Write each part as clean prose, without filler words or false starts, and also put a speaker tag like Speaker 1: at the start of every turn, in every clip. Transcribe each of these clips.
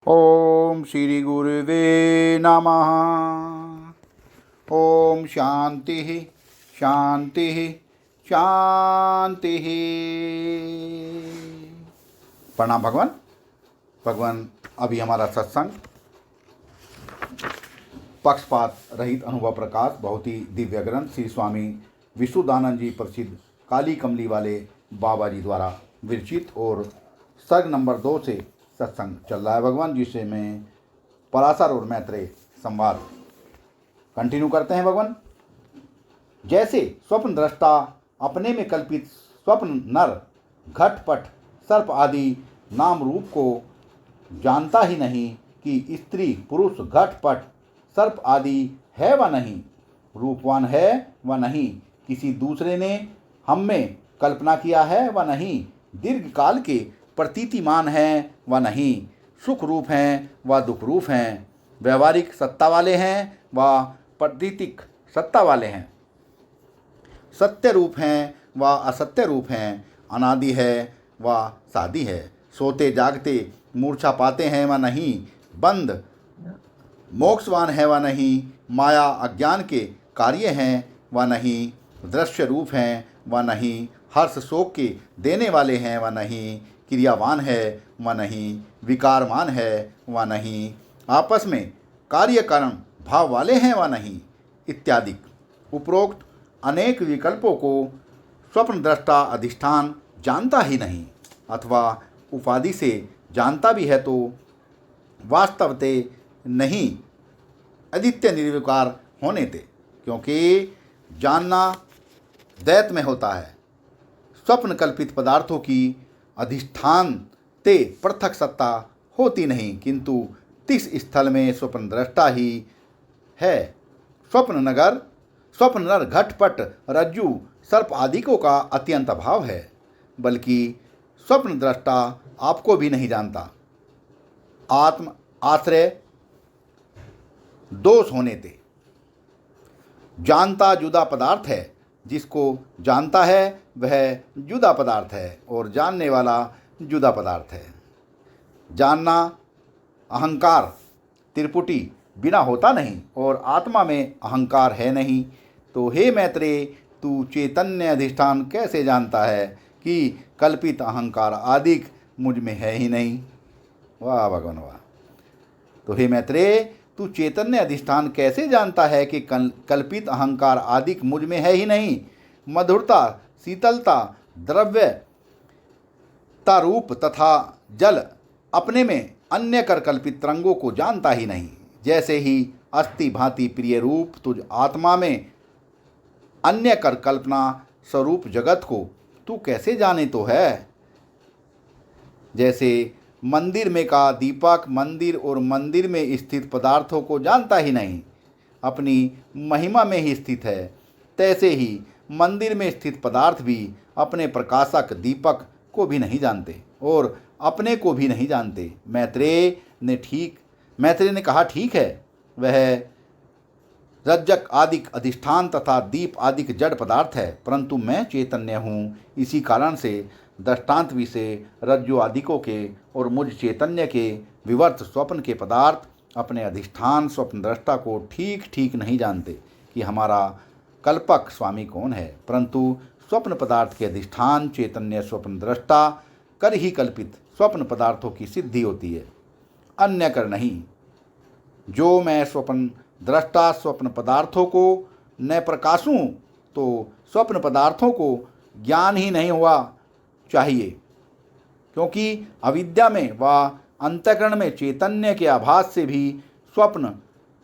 Speaker 1: ओम श्री गुरुवे नमः। ओम शांति शांति शांति। प्रणाम भगवान। भगवान, अभी हमारा सत्संग पक्षपात रहित अनुभव प्रकाश बहुत ही दिव्य ग्रंथ श्री स्वामी विशुद्धानंद जी प्रसिद्ध काली कमली वाले बाबा जी द्वारा विरचित और सर्ग नंबर 2 से सत्संग चल रहा है भगवान, जिसे मैं पराशर और मैत्रेय संवाद कंटिन्यू करते हैं भगवान। जैसे स्वप्न दृष्टा अपने में कल्पित स्वप्न नर घटपट सर्प आदि नाम रूप को जानता ही नहीं कि स्त्री पुरुष घटपट सर्प आदि है व नहीं, रूपवान है व नहीं, किसी दूसरे ने हम में कल्पना किया है व नहीं, दीर्घ काल के प्रतीतिमान हैं व नहीं, सुख रूप हैं व दुख रूप हैं, व्यवहारिक सत्ता वाले हैं व प्रतीतिक सत्ता वाले हैं, सत्य रूप हैं व असत्य रूप हैं, अनादि है व सादी है, सोते जागते मूर्छा पाते हैं व नहीं, बंद मोक्षवान है व नहीं, माया अज्ञान के कार्य हैं व नहीं, दृश्य रूप हैं व नहीं, हर्ष शोक के देने वाले हैं व नहीं, क्रियावान है व नहीं, विकारमान है व नहीं, आपस में कार्य कारण भाव वाले हैं व नहीं, इत्यादि उपरोक्त अनेक विकल्पों को स्वप्न दृष्टा अधिष्ठान जानता ही नहीं, अथवा उपाधि से जानता भी है तो वास्तवते नहीं अद्वितीय निर्विकार होने थे, क्योंकि जानना दैत में होता है। स्वप्न कल्पित पदार्थों की अधिष्ठान ते पृथक सत्ता होती नहीं, किंतु तिस स्थल में स्वप्न दृष्टा ही है। स्वप्न नर घटपट रज्जु सर्प आदिकों का अत्यंत अभाव है, बल्कि स्वप्न दृष्टा आपको भी नहीं जानता। आत्म आश्रय दोष होने थे। जानता जुदा पदार्थ है, जिसको जानता है वह जुदा पदार्थ है और जानने वाला जुदा पदार्थ है। जानना अहंकार त्रिपुटी बिना होता नहीं और आत्मा में अहंकार है नहीं, तो हे मैत्रेय, तू चैतन्य अधिष्ठान कैसे जानता है कि कल्पित अहंकार आदि मुझ में है ही नहीं। वाह भगवान वाह। तो हे मैत्रेय, तू चैतन्य अधिष्ठान कैसे जानता है कि कल्पित अहंकार आदि मुझ में है ही नहीं। मधुरता, शीतलता, द्रव्यता, रूप तथा जल अपने में अन्य कर कल्पित रंगों को जानता ही नहीं। जैसे ही अस्थि भांति प्रिय रूप तुझ आत्मा में अन्य कर कल्पना स्वरूप जगत को तू कैसे जाने तो है। जैसे मंदिर में का दीपक मंदिर और मंदिर में स्थित पदार्थों को जानता ही नहीं, अपनी महिमा में ही स्थित है, तैसे ही मंदिर में स्थित पदार्थ भी अपने प्रकाशक दीपक को भी नहीं जानते और अपने को भी नहीं जानते। मैत्रेय ने कहा, ठीक है, वह रज्जक आदिक अधिष्ठान तथा दीप आदिक जड़ पदार्थ है, परंतु मैं चैतन्य हूँ। इसी कारण से दृष्टांत विषय रज्जु आदिकों के और मुझ चैतन्य के विवर्त स्वप्न के पदार्थ अपने अधिष्ठान स्वप्न दृष्टा को ठीक ठीक नहीं जानते कि हमारा कल्पक स्वामी कौन है, परंतु स्वप्न पदार्थ के अधिष्ठान चैतन्य स्वप्न दृष्टा कर ही कल्पित स्वप्न पदार्थों की सिद्धि होती है, अन्य कर नहीं। जो मैं स्वप्न दृष्टा स्वप्न पदार्थों को न प्रकाशूं तो स्वप्न पदार्थों को ज्ञान ही नहीं हुआ चाहिए, क्योंकि अविद्या में व अंतःकरण में चैतन्य के आभास से भी स्वप्न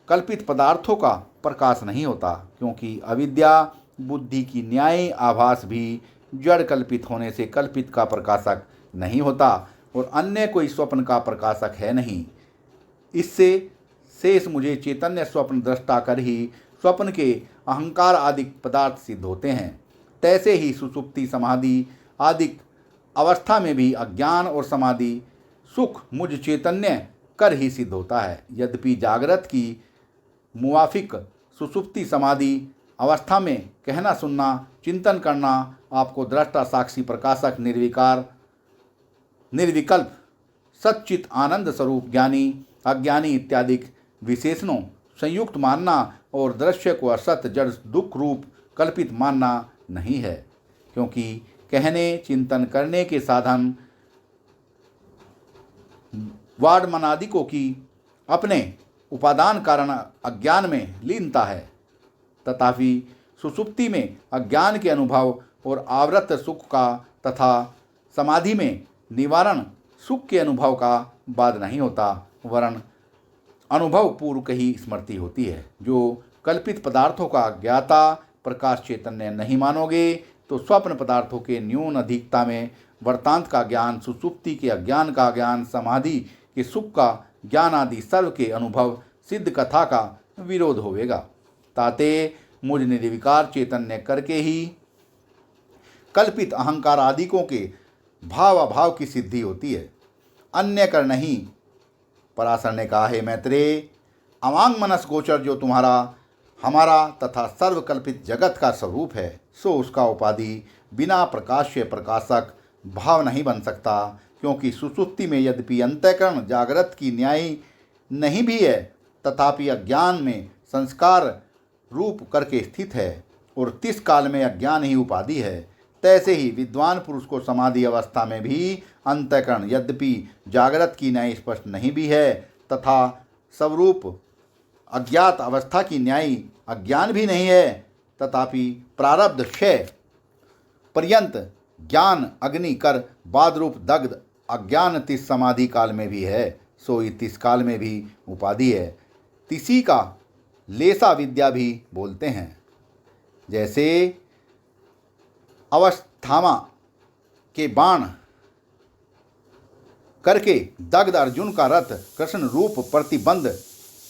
Speaker 1: कल्पित पदार्थों का प्रकाश नहीं होता, क्योंकि अविद्या बुद्धि की न्यायी आभास भी जड़ कल्पित होने से कल्पित का प्रकाशक नहीं होता और अन्य कोई स्वप्न का प्रकाशक है नहीं। इससे शेष मुझे चैतन्य स्वप्न दृष्टा कर ही स्वप्न के अहंकार आदि पदार्थ सिद्ध होते हैं। तैसे ही सुषुप्ति समाधि आदि अवस्था में भी अज्ञान और समाधि सुख मुझ चैतन्य कर ही सिद्ध होता है। यद्यपि जागृत की मुवाफिक सुषुप्ति समाधि अवस्था में कहना सुनना चिंतन करना आपको दृष्टा साक्षी प्रकाशक निर्विकार निर्विकल्प सच्चित आनंद स्वरूप ज्ञानी अज्ञानी इत्यादि विशेषणों संयुक्त मानना और दृश्य को असत जड़ दुख रूप कल्पित मानना नहीं है, क्योंकि कहने चिंतन करने के साधन वाड मनादिकों की अपने उपादान कारण अज्ञान में लीनता है, तथापि सुषुप्ति में अज्ञान के अनुभव और आवृत सुख का तथा समाधि में निवारण सुख के अनुभव का बाद नहीं होता, वरन अनुभव पूर्व ही स्मृति होती है। जो कल्पित पदार्थों का ज्ञाता प्रकाश चैतन्य नहीं मानोगे तो स्वप्न पदार्थों के न्यून अधिकता में वर्तांत का ज्ञान, सुषुप्ति के अज्ञान का ज्ञान, समाधि के सुख का ज्ञान आदि सर्व के अनुभव सिद्ध कथा का विरोध होवेगा। ताते मुझ निर्विकार चैतन्य करके ही कल्पित अहंकार आदिकों के भाव अभाव की सिद्धि होती है, अन्य कर नहीं। पराशर ने कहा, है मैत्रेय, अवांग मनस गोचर जो तुम्हारा हमारा तथा सर्वकल्पित जगत का स्वरूप है, सो उसका उपाधि बिना प्रकाश्य प्रकाशक भाव नहीं बन सकता, क्योंकि सुषुप्ति में यद्यपि अंतःकरण जागृत की न्यायी नहीं भी है, तथापि अज्ञान में संस्कार रूप करके स्थित है और तिस काल में अज्ञान ही उपाधि है। तैसे ही विद्वान पुरुष को समाधि अवस्था में भी अंतःकरण यद्यपि जागृत की न्याय स्पष्ट नहीं भी है, तथा स्वरूप अज्ञात अवस्था की न्यायी अज्ञान भी नहीं है, तथापि प्रारब्ध क्षय पर्यंत ज्ञान अग्नि कर बाद रूप दग्ध अज्ञान तिस समाधि काल में भी है, सो तिस काल में भी उपाधि है। तिसी का लेसा विद्या भी बोलते हैं। जैसे अवस्थामा के बाण करके दग्ध अर्जुन का रथ कृष्ण रूप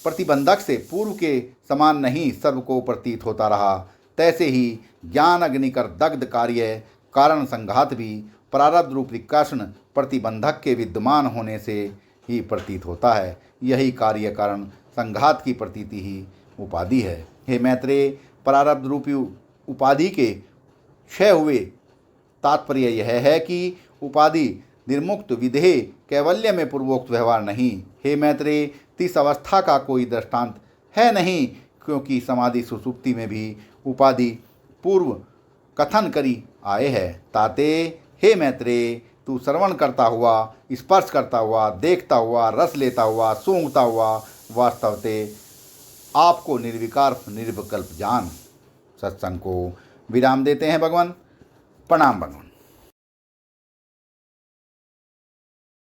Speaker 1: प्रतिबंधक से पूर्व के समान नहीं सर्व को प्रतीत होता रहा, तैसे ही ज्ञान अग्नि कर दग्ध कार्य कारण संघात भी प्रारब्ध रूप कृष्ण प्रतिबंधक के विद्यमान होने से ही प्रतीत होता है। यही कार्य कारण संघात की प्रतीति ही उपाधि है। हे मैत्रेय, प्रारब्ध रूपी उपाधि के क्षय हुए तात्पर्य यह है कि उपाधि निर्मुक्त विधेय कैवल्य में पूर्वोक्त व्यवहार नहीं। हे मैत्रेय, तिस अवस्था का कोई दृष्टांत है नहीं, क्योंकि समाधि सुषुप्ति में भी उपाधि पूर्व कथन करी आए है। ताते हे मैत्रेय, तू श्रवण करता हुआ, स्पर्श करता हुआ, देखता हुआ, रस लेता हुआ, सूंघता हुआ वास्तवते आपको निर्विकार निर्विकल्प जान। सत्संग को विराम देते हैं भगवान। प्रणाम भगवान।